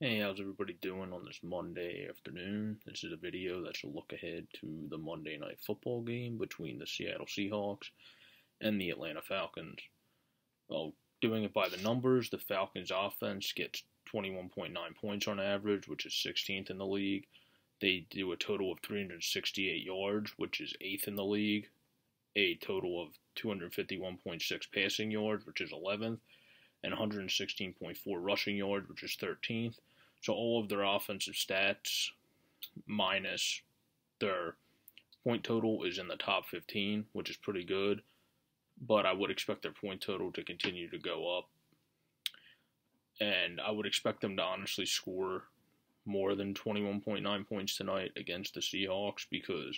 Hey, how's everybody doing on this Monday afternoon? This is a video that's a look ahead to the Monday Night Football game between the Seattle Seahawks and the Atlanta Falcons. Well, doing it by the numbers, the Falcons offense gets 21.9 points on average, which is 16th in the league. They do a total of 368 yards, which is 8th in the league. A total of 251.6 passing yards, which is 11th. And 116.4 rushing yards, which is 13th. So all of their offensive stats minus their point total is in the top 15, which is pretty good. But I would expect their point total to continue to go up. And I would expect them to honestly score more than 21.9 points tonight against the Seahawks because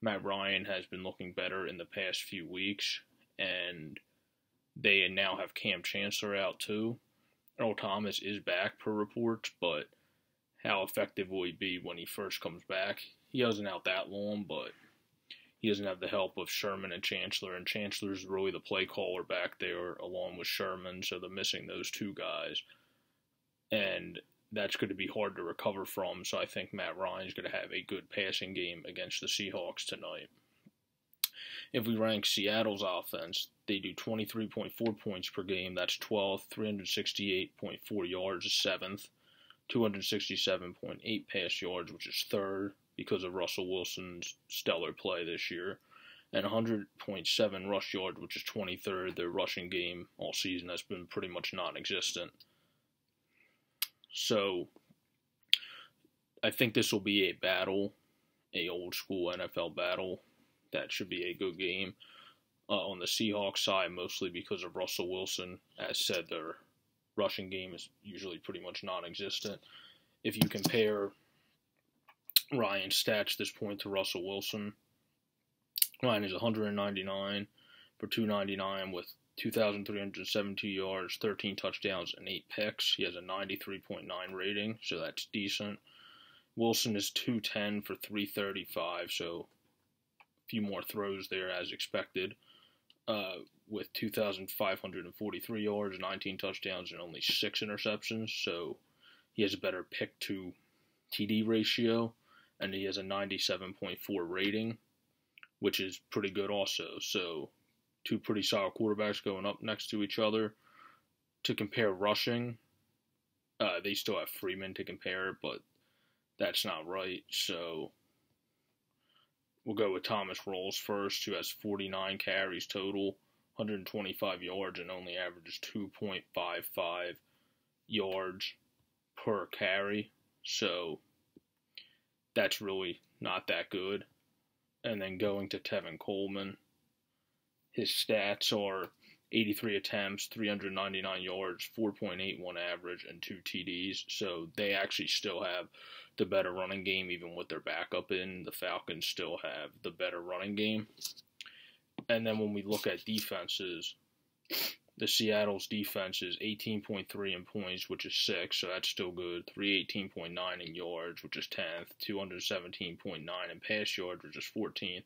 Matt Ryan has been looking better in the past few weeks. And they now have Cam Chancellor out too. Earl Thomas is back per reports, but how effective will he be when he first comes back? He wasn't out that long, but he doesn't have the help of Sherman and Chancellor's really the play caller back there along with Sherman, so they're missing those two guys. And that's going to be hard to recover from, so I think Matt Ryan's going to have a good passing game against the Seahawks tonight. If we rank Seattle's offense, they do 23.4 points per game. That's 12th. 368.4 yards is 7th. 267.8 pass yards, which is 3rd because of Russell Wilson's stellar play this year. And 100.7 rush yards, which is 23rd. Their rushing game all season has been pretty much non-existent. So I think this will be a battle, a old-school NFL battle. That should be a good game. On the Seahawks side, mostly because of Russell Wilson. As said, their rushing game is usually pretty much non-existent. If you compare Ryan's stats at this point to Russell Wilson, Ryan is 199 for 299 with 2,372 yards, 13 touchdowns, and 8 picks. He has a 93.9 rating, so that's decent. Wilson is 210 for 335, so few more throws there as expected, with 2,543 yards, 19 touchdowns, and only 6 interceptions. So he has a better pick to TD ratio, and he has a 97.4 rating, which is pretty good also. So two pretty solid quarterbacks going up next to each other. To compare rushing, they still have Freeman to compare, but that's not right. So we'll go with Thomas Rawls first, who has 49 carries total, 125 yards, and only averages 2.55 yards per carry. So that's really not that good. And then going to Tevin Coleman, his stats are 83 attempts, 399 yards, 4.81 average, and 2 TDs. So they actually still have the better running game, even with their backup in. The Falcons still have the better running game. And then when we look at defenses, the Seattle's defense is 18.3 in points, which is 6, so that's still good. 318.9 in yards, which is 10th. 217.9 in pass yards, which is 14th.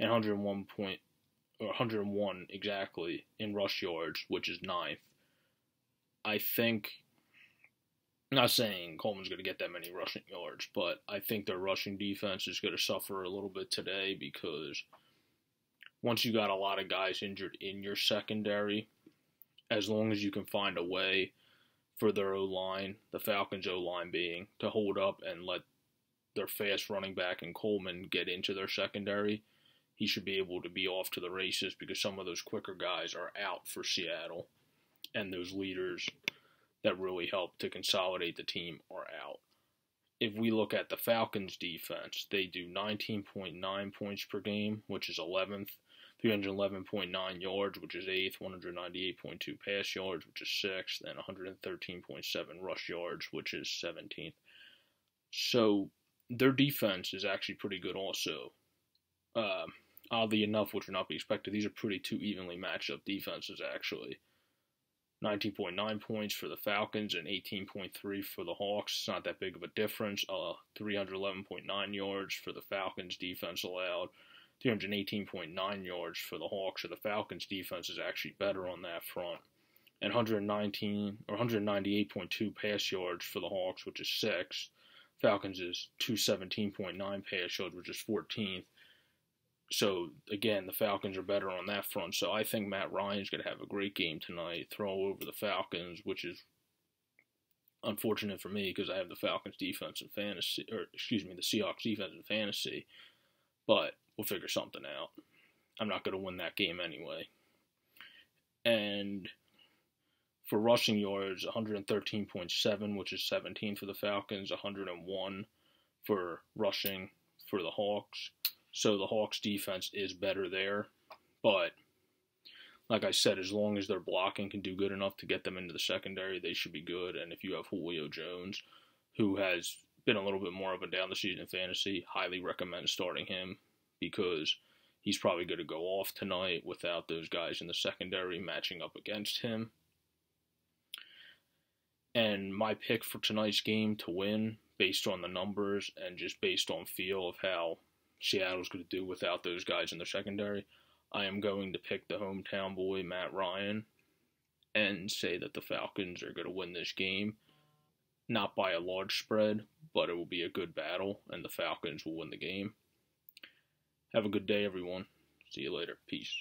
And 101 exactly in rush yards, which is 9th. I think, I'm not saying Coleman's going to get that many rushing yards, but I think their rushing defense is going to suffer a little bit today because once you got a lot of guys injured in your secondary, as long as you can find a way for their O-line, the Falcons' O-line being, to hold up and let their fast running back and Coleman get into their secondary, he should be able to be off to the races because some of those quicker guys are out for Seattle, and those leaders that really help to consolidate the team are out. If we look at the Falcons' defense, they do 19.9 points per game, which is 11th, 311.9 yards, which is 8th, 198.2 pass yards, which is 6th, and 113.7 rush yards, which is 17th. So their defense is actually pretty good also. Oddly enough, which would not be expected, these are pretty two evenly matched up defenses actually. 19.9 points for the Falcons and 18.3 for the Hawks. It's not that big of a difference. 311.9 yards for the Falcons defense allowed. 318.9 yards for the Hawks. So the Falcons defense is actually better on that front. and 119 or 198.2 pass yards for the Hawks, which is sixth. Falcons is 217.9 pass yards, which is 14th. So again, the Falcons are better on that front. So I think Matt Ryan's going to have a great game tonight, throw over the Falcons, which is unfortunate for me because I have the Falcons defense in fantasy, or excuse me, the Seahawks defense in fantasy. But we'll figure something out. I'm not going to win that game anyway. And for rushing yards, 113.7, which is 17 for the Falcons, 101 for rushing for the Hawks. So the Hawks defense is better there. But like I said, as long as their blocking can do good enough to get them into the secondary, they should be good. And if you have Julio Jones, who has been a little bit more of a down the season fantasy, highly recommend starting him because he's probably going to go off tonight without those guys in the secondary matching up against him. And my pick for tonight's game to win, based on the numbers and just based on feel of how Seattle's going to do without those guys in the secondary, I am going to pick the hometown boy, Matt Ryan, and say that the Falcons are going to win this game. Not by a large spread, but it will be a good battle, and the Falcons will win the game. Have a good day, everyone. See you later. Peace.